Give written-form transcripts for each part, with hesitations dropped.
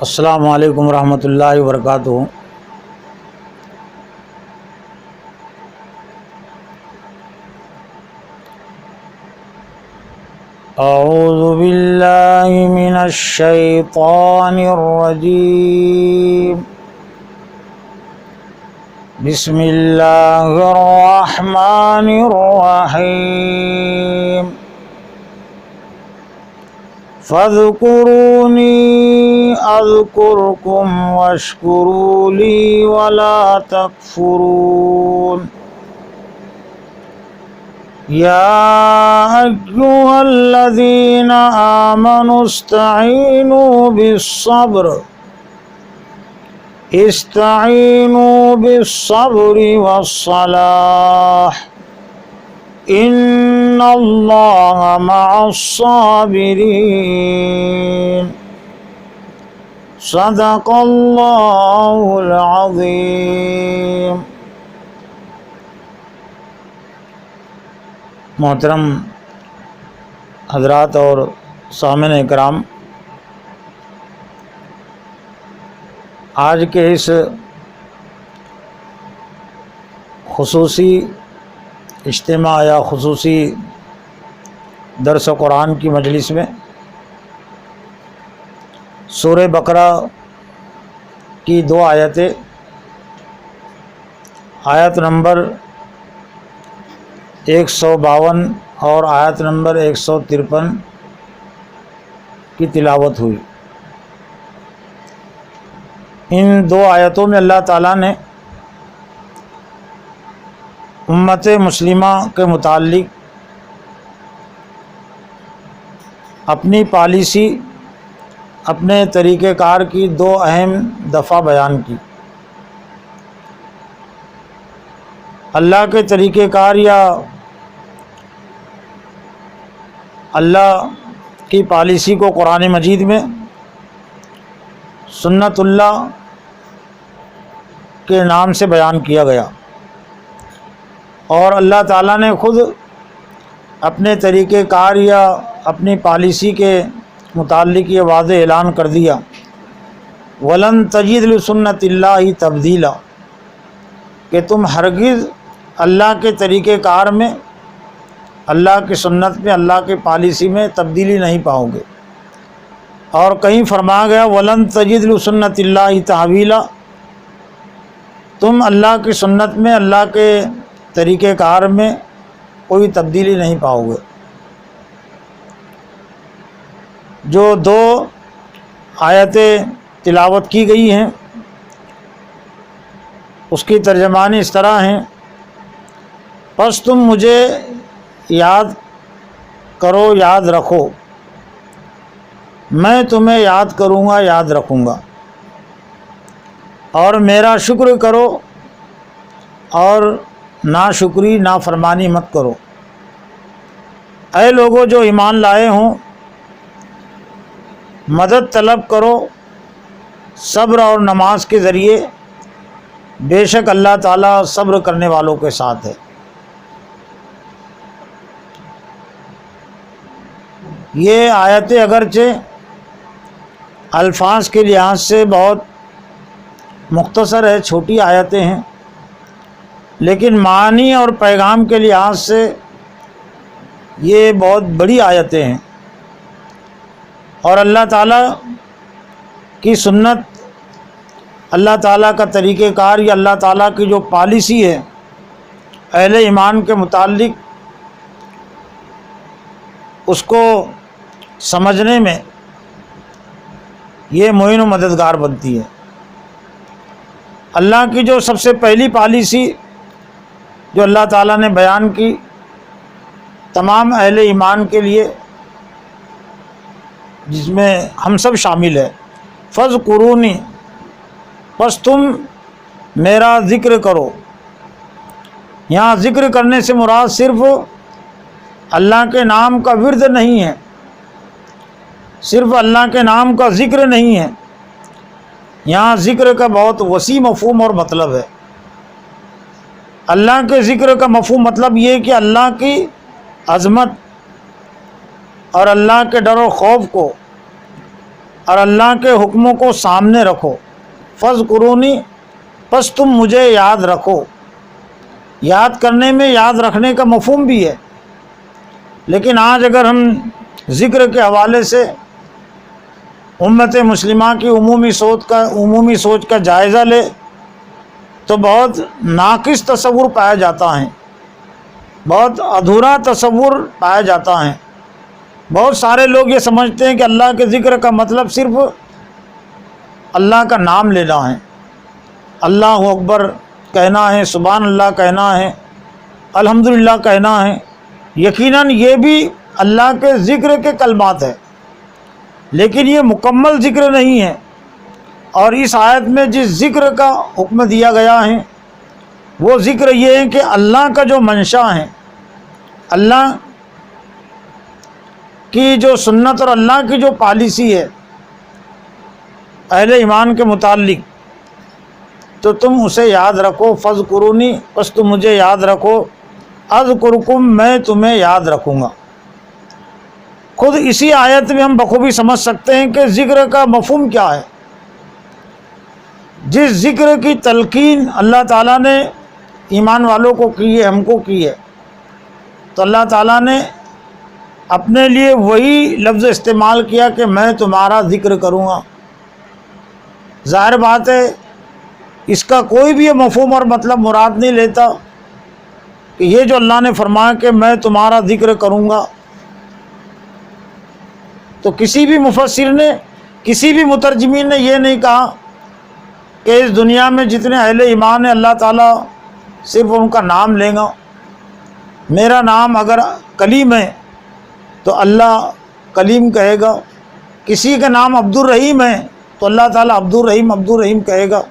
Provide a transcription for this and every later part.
السلام علیکم ورحمۃ اللہ وبرکاتہ۔ اعوذ باللہ من الشیطان الرجیم، بسم اللہ الرحمن الرحیم۔ فاذکرونی اذکرکم واشکروا لی ولا تکفرون۔ یا ایھا الذین آمنوا استعینوا بالصبر والصلاۃ ان اللہ مع الصابرین۔ صدق اللہ العظیم۔ محترم حضرات اور سامعین اکرام، آج کے اس خصوصی اجتماع یا خصوصی درس قرآن کی مجلس میں سورہ بقرہ کی دو آیتیں، آیت نمبر 152 اور آیت نمبر 153 کی تلاوت ہوئی۔ ان دو آیتوں میں اللہ تعالیٰ نے امت مسلمہ کے متعلق اپنی پالیسی، اپنے طریقہ کار کی دو اہم دفعہ بیان کی۔ اللہ کے طریقہ کار یا اللہ کی پالیسی کو قرآن مجید میں، سنت اللہ کے نام سے بیان کیا گیا، اور اللہ تعالیٰ نے خود اپنے طریقہ کار یا اپنی پالیسی کے متعلق یہ واضح اعلان کر دیا، وَلَن تَجِدَ لِسُنَّتِ اللَّهِ تَبْدِيلًا، کہ تم ہرگز اللہ کے طریقہ کار میں، اللہ کی سنت میں، اللہ کی پالیسی میں تبدیلی نہیں پاؤ گے۔ اور کہیں فرمایا گیا وَلَن تَجِدَ لِسُنَّتِ اللَّهِ تَحْوِيلًا، تم اللہ کی سنت میں، اللہ کے طریقہ کار میں کوئی تبدیلی نہیں پاؤ گے۔ جو دو آیتیں تلاوت کی گئی ہیں اس کی ترجمانی اس طرح ہیں: پس تم مجھے یاد کرو، یاد رکھو، میں تمہیں یاد کروں گا، یاد رکھوں گا، اور میرا شکر کرو اور ناشکری، نافرمانی مت کرو۔ اے لوگو جو ایمان لائے ہوں، مدد طلب کرو صبر اور نماز کے ذریعے، بے شک اللہ تعالیٰ صبر کرنے والوں کے ساتھ ہے۔ یہ آیتیں اگرچہ الفاظ کے لحاظ سے بہت مختصر ہے، چھوٹی آیتیں ہیں، لیکن معنی اور پیغام کے لحاظ سے یہ بہت بڑی آیتیں ہیں، اور اللہ تعالیٰ کی سنت، اللہ تعالیٰ کا طریقہ کار یا اللہ تعالیٰ کی جو پالیسی ہے اہل ایمان کے متعلق، اس کو سمجھنے میں یہ معین و مددگار بنتی ہے۔ اللہ کی جو سب سے پہلی پالیسی جو اللہ تعالیٰ نے بیان کی تمام اہل ایمان کے لیے، جس میں ہم سب شامل ہے، فاذکرونی، پس تم میرا ذکر کرو۔ یہاں ذکر کرنے سے مراد صرف اللہ کے نام کا ورد نہیں ہے، صرف اللہ کے نام کا ذکر نہیں ہے، یہاں ذکر کا بہت وسیع مفہوم اور مطلب ہے۔ اللہ کے ذکر کا مفہوم مطلب یہ کہ اللہ کی عظمت اور اللہ کے ڈر و خوف کو اور اللہ کے حکموں کو سامنے رکھو، فاذکرونی، پس تم مجھے یاد رکھو۔ یاد کرنے میں یاد رکھنے کا مفہوم بھی ہے، لیکن آج اگر ہم ذکر کے حوالے سے امت مسلمہ کی عمومی سوچ کا جائزہ لے تو بہت ناقص تصور پایا جاتا ہے، بہت ادھورا تصور پایا جاتا ہے۔ بہت سارے لوگ یہ سمجھتے ہیں کہ اللہ کے ذکر کا مطلب صرف اللہ کا نام لینا ہے، اللہ اکبر کہنا ہے، سبحان اللہ کہنا ہے، الحمدللہ کہنا ہے۔ یقیناً یہ بھی اللہ کے ذکر کے کلمات ہیں، لیکن یہ مکمل ذکر نہیں ہے۔ اور اس آیت میں جس ذکر کا حکم دیا گیا ہے وہ ذکر یہ ہے کہ اللہ کا جو منشا ہے، اللہ کی جو سنت اور اللہ کی جو پالیسی ہے اہل ایمان کے متعلق، تو تم اسے یاد رکھو، فاذکرونی، پس تم مجھے یاد رکھو، اذکرکم، میں تمہیں یاد رکھوں گا۔ خود اسی آیت میں ہم بخوبی سمجھ سکتے ہیں کہ ذکر کا مفہوم کیا ہے۔ جس ذکر کی تلقین اللہ تعالیٰ نے ایمان والوں کو کی ہے، ہم کو کی ہے، تو اللہ تعالیٰ نے اپنے لیے وہی لفظ استعمال کیا کہ میں تمہارا ذکر کروں گا۔ ظاہر بات ہے اس کا کوئی بھی یہ مفہوم اور مطلب مراد نہیں لیتا کہ یہ جو اللہ نے فرمایا کہ میں تمہارا ذکر کروں گا، تو کسی بھی مفسر نے، کسی بھی مترجمین نے یہ نہیں کہا کہ اس دنیا میں جتنے اہل ایمان ہیں اللہ تعالیٰ صرف ان کا نام لیں گا۔ میرا نام اگر کلیم ہے تو اللہ کلیم کہے گا، کسی کا نام عبد الرحیم ہے تو اللہ تعالیٰ عبد الرحیم کہے گا۔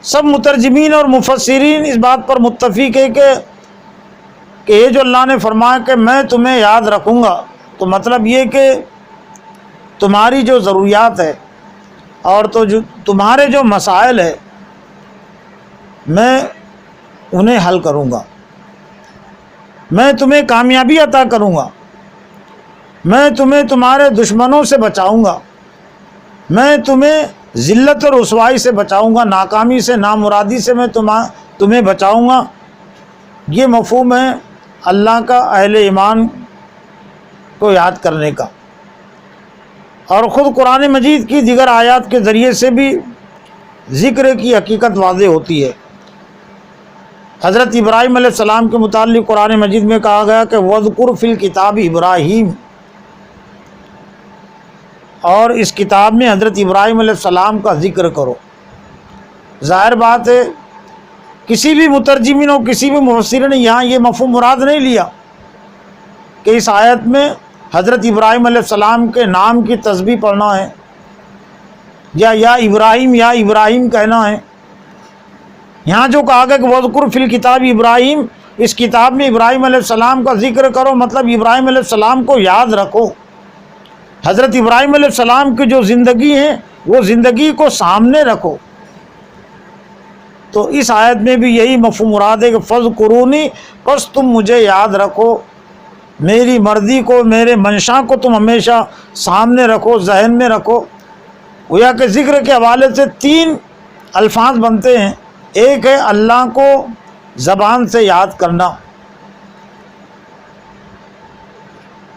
سب مترجمین اور مفسرین اس بات پر متفق ہے کہ یہ جو اللہ نے فرمایا کہ میں تمہیں یاد رکھوں گا، تو مطلب یہ کہ تمہاری جو ضروریات ہے اور تو جو تمہارے جو مسائل ہے میں انہیں حل کروں گا، میں تمہیں کامیابی عطا کروں گا، میں تمہیں تمہارے دشمنوں سے بچاؤں گا، میں تمہیں ذلت اور رسوائی سے بچاؤں گا، ناکامی سے، نامرادی سے میں تمہیں بچاؤں گا۔ یہ مفہوم ہے اللہ کا اہل ایمان کو یاد کرنے کا۔ اور خود قرآن مجید کی دیگر آیات کے ذریعے سے بھی ذکر کی حقیقت واضح ہوتی ہے۔ حضرت ابراہیم علیہ السلام کے متعلق قرآن مجید میں کہا گیا کہ وَاذْكُرْ فِي الْكِتَابِ ابراہیم، اور اس کتاب میں حضرت ابراہیم علیہ السلام کا ذکر کرو۔ ظاہر بات ہے کسی بھی مترجمین اور کسی بھی مفسر نے یہاں یہ مفہوم مراد نہیں لیا کہ اس آیت میں حضرت ابراہیم علیہ السلام کے نام کی تسبیح پڑھنا ہے یا ابراہیم کہنا ہے۔ یہاں جو کہا گیا کہ وَاذْكُرْ فِي الْكِتَابِ ابراہیم، اس کتاب میں ابراہیم علیہ السلام کا ذکر کرو، مطلب ابراہیم علیہ السلام کو یاد رکھو۔ حضرت ابراہیم علیہ السلام کی جو زندگی ہے وہ زندگی کو سامنے رکھو۔ تو اس آیت میں بھی یہی مفہوم مراد ہے کہ فاذکرونی، پس تم مجھے یاد رکھو، میری مرضی کو، میرے منشا کو تم ہمیشہ سامنے رکھو، ذہن میں رکھو۔ گویا کہ ذکر کے حوالے سے 3 الفاظ بنتے ہیں۔ ایک ہے اللہ کو زبان سے یاد کرنا،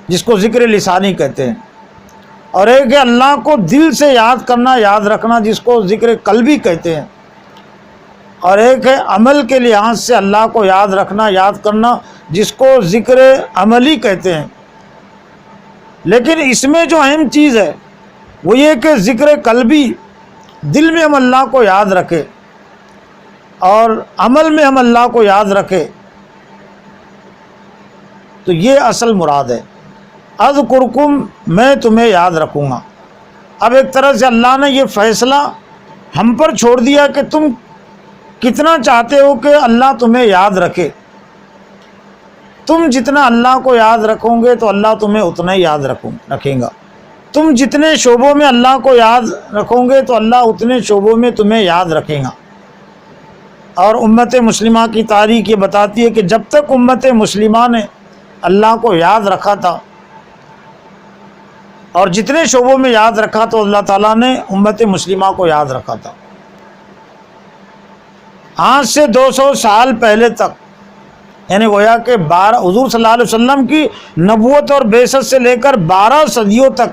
جس کو ذکر لسانی کہتے ہیں، اور ایک ہے اللہ کو دل سے یاد کرنا، یاد رکھنا، جس کو ذکر قلبی کہتے ہیں، اور ایک ہے عمل کے لحاظ سے اللہ کو یاد رکھنا، یاد کرنا، جس کو ذکر عملی کہتے ہیں۔ لیکن اس میں جو اہم چیز ہے وہ یہ کہ ذکر قلبی، دل میں ہم اللہ کو یاد رکھے اور عمل میں ہم اللہ کو یاد رکھے، تو یہ اصل مراد ہے۔ اذکرکم، میں تمہیں یاد رکھوں گا۔ اب ایک طرح سے اللہ نے یہ فیصلہ ہم پر چھوڑ دیا کہ تم کتنا چاہتے ہو کہ اللہ تمہیں یاد رکھے۔ تم جتنا اللہ کو یاد رکھو گے تو اللہ تمہیں اتنا ہی یاد رکھیں گا۔ تم جتنے شعبوں میں اللہ کو یاد رکھو گے تو اللہ اتنے شعبوں میں تمہیں یاد رکھے گا۔ اور امت مسلمہ کی تاریخ یہ بتاتی ہے کہ جب تک امت مسلمہ نے اللہ کو یاد رکھا تھا اور جتنے شعبوں میں یاد رکھا تو اللہ تعالیٰ نے امت مسلمہ کو یاد رکھا تھا۔ آج سے 200 سال پہلے تک، یعنی گویا کہ حضور صلی اللہ علیہ وسلم کی نبوت اور بعثت سے لے کر 12 صدیوں تک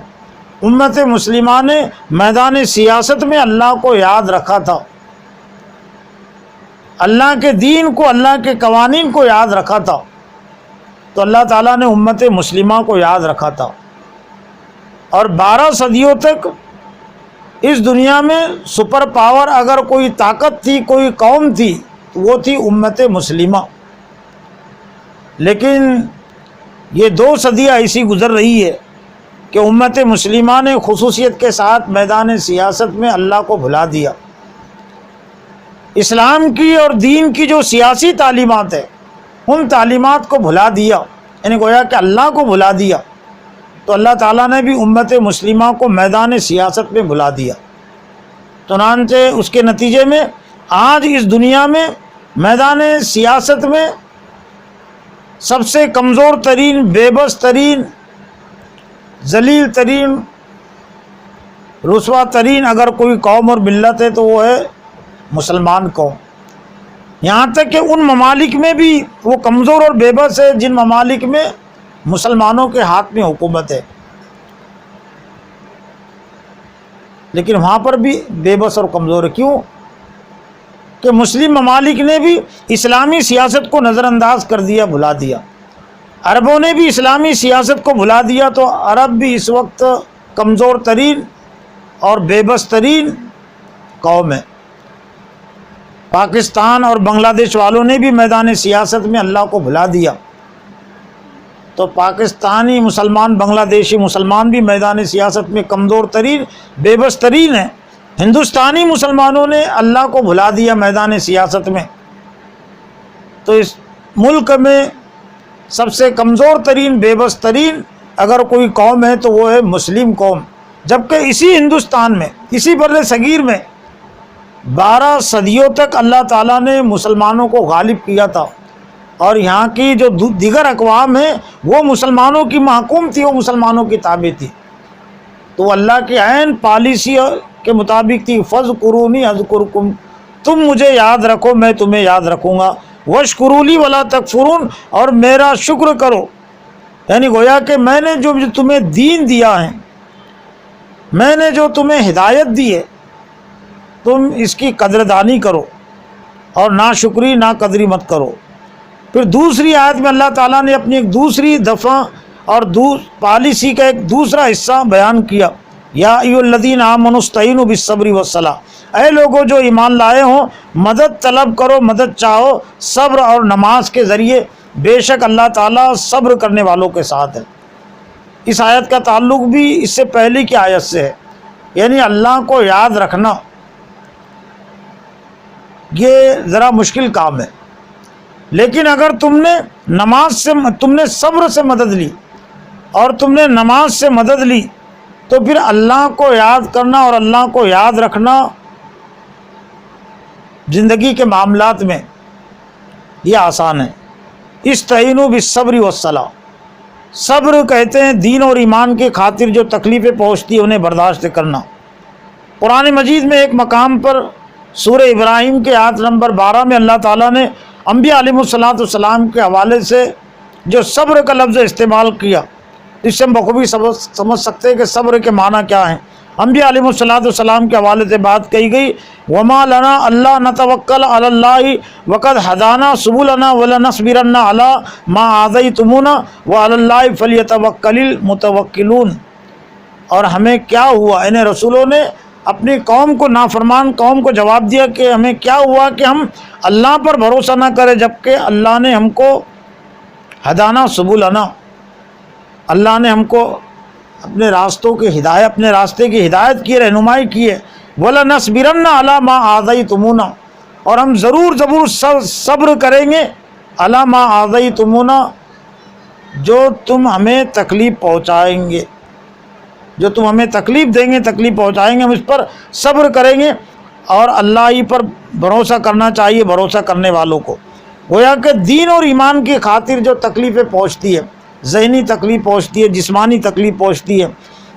امت مسلمہ نے میدان سیاست میں اللہ کو یاد رکھا تھا، اللہ کے دین کو، اللہ کے قوانین کو یاد رکھا تھا۔ تو اللہ تعالیٰ نے امت مسلمہ کو یاد رکھا تھا، اور 12 صدیوں تک اس دنیا میں سپر پاور اگر کوئی طاقت تھی، کوئی قوم تھی، تو وہ تھی امت مسلمہ۔ لیکن یہ 2 صدیاں ایسی گزر رہی ہے کہ امت مسلمہ نے خصوصیت کے ساتھ میدان سیاست میں اللہ کو بھلا دیا۔ اسلام کی اور دین کی جو سیاسی تعلیمات ہے، ان تعلیمات کو بھلا دیا، یعنی گویا کہ اللہ کو بھلا دیا۔ تو اللہ تعالیٰ نے بھی امت مسلمہ کو میدان سیاست میں بھلا دیا۔ چنانچہ اس کے نتیجے میں آج اس دنیا میں میدان سیاست میں سب سے کمزور ترین، بے بس ترین، ذلیل ترین، رسوا ترین اگر کوئی قوم اور ملت ہے تو وہ ہے مسلمان قوم۔ یہاں تک کہ ان ممالک میں بھی وہ کمزور اور بے بس ہے جن ممالک میں مسلمانوں کے ہاتھ میں حکومت ہے، لیکن وہاں پر بھی بے بس اور کمزور ہے۔ کیوں؟ کہ مسلم ممالک نے بھی اسلامی سیاست کو نظر انداز کر دیا، بھلا دیا۔ عربوں نے بھی اسلامی سیاست کو بھلا دیا، تو عرب بھی اس وقت کمزور ترین اور بے بس ترین قوم ہے۔ پاکستان اور بنگلہ دیش والوں نے بھی میدان سیاست میں اللہ کو بھلا دیا، تو پاکستانی مسلمان، بنگلہ دیشی مسلمان بھی میدان سیاست میں کمزور ترین، بے بس ترین ہیں۔ ہندوستانی مسلمانوں نے اللہ کو بھلا دیا میدان سیاست میں، تو اس ملک میں سب سے کمزور ترین، بے بس ترین اگر کوئی قوم ہے تو وہ ہے مسلم قوم۔ جبکہ اسی ہندوستان میں، اسی بر صغیر میں 12 صدیوں تک اللہ تعالیٰ نے مسلمانوں کو غالب کیا تھا، اور یہاں کی جو دیگر اقوام ہیں وہ مسلمانوں کی محکوم تھی، وہ مسلمانوں کی تابع تھی۔ تو اللہ کی عین پالیسی کے مطابق تھی، فَاذْكُرُونِی أَذْكُرْكُمْ، تم مجھے یاد رکھو میں تمہیں یاد رکھوں گا، وَاشْكُرُوا لِی وَلَا تَکْفُرُونَ، اور میرا شکر کرو۔ یعنی گویا کہ میں نے جو تمہیں دین دیا ہے، میں نے جو تمہیں ہدایت دی ہے، تم اس کی قدردانی کرو، اور ناشکری ناقدری مت کرو۔ پھر دوسری آیت میں اللہ تعالیٰ نے اپنی ایک دوسری دفعہ اور پالیسی کا ایک دوسرا حصہ بیان کیا، یا ایھا الذین آمنوا استعینوا بالصبر والصلاۃ، اے لوگو جو ایمان لائے ہوں مدد طلب کرو، مدد چاہو صبر اور نماز کے ذریعے، بے شک اللہ تعالیٰ صبر کرنے والوں کے ساتھ ہے۔ اس آیت کا تعلق بھی اس سے پہلے کی آیت سے ہے، یعنی اللہ کو یاد رکھنا یہ ذرا مشکل کام ہے، لیکن اگر تم نے نماز سے، تم نے صبر سے مدد لی اور تم نے نماز سے مدد لی، تو پھر اللہ کو یاد کرنا اور اللہ کو یاد رکھنا زندگی کے معاملات میں یہ آسان ہے۔ استعینوا بالصبر والصلاۃ، صبر کہتے ہیں دین اور ایمان کی خاطر جو تکلیفیں پہنچتی ہیں انہیں برداشت کرنا۔ قرآن مجید میں ایک مقام پر سورہ ابراہیم کے آیت نمبر 12 میں اللہ تعالیٰ نے انبیاء علیہ السلام کے حوالے سے جو صبر کا لفظ استعمال کیا، اس سے ہم بخوبی سمجھ سکتے ہیں کہ صبر کے معنی کیا ہیں۔ انبیاء علیہ السلام کے حوالے سے بات کہی گئی، وَمَا لَنَا أَلَّا نَتَوَكَّلَ عَلَى اللَّهِ وَقَدْ هَدَانَا سُبُلَنَا وَلَنَصْبِرَنَّ عَلَى مَا آذَيْتُمُونَا وَعَلَى اللَّهِ فَلْيَتَوَكَّلِ الْمُتَوَكِّلُونَ، اور ہمیں کیا ہوا، یعنی رسولوں نے اپنی قوم کو، نافرمان قوم کو جواب دیا کہ ہمیں کیا ہوا کہ ہم اللہ پر بھروسہ نہ کریں، جبکہ اللہ نے ہم کو ہدانا سبلنا، اللہ نے ہم کو اپنے راستوں کی ہدایت، اپنے راستے کی ہدایت کی، رہنمائی کی ہے۔ وَلَنَصْبِرَنَّ عَلَى مَا آذَيْتُمُونَا، اور ہم ضرور صبر کریں گے، عَلَى مَا آذَيْتُمُونَا، جو تم ہمیں تکلیف پہنچائیں گے، جو تم ہمیں تکلیف دیں گے، تکلیف پہنچائیں گے، ہم اس پر صبر کریں گے۔ اور اللہ ہی پر بھروسہ کرنا چاہیے بھروسہ کرنے والوں کو۔ گویا کہ دین اور ایمان کی خاطر جو تکلیفیں پہنچتی ہے، ذہنی تکلیف پہنچتی ہے، جسمانی تکلیف پہنچتی ہے،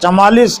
44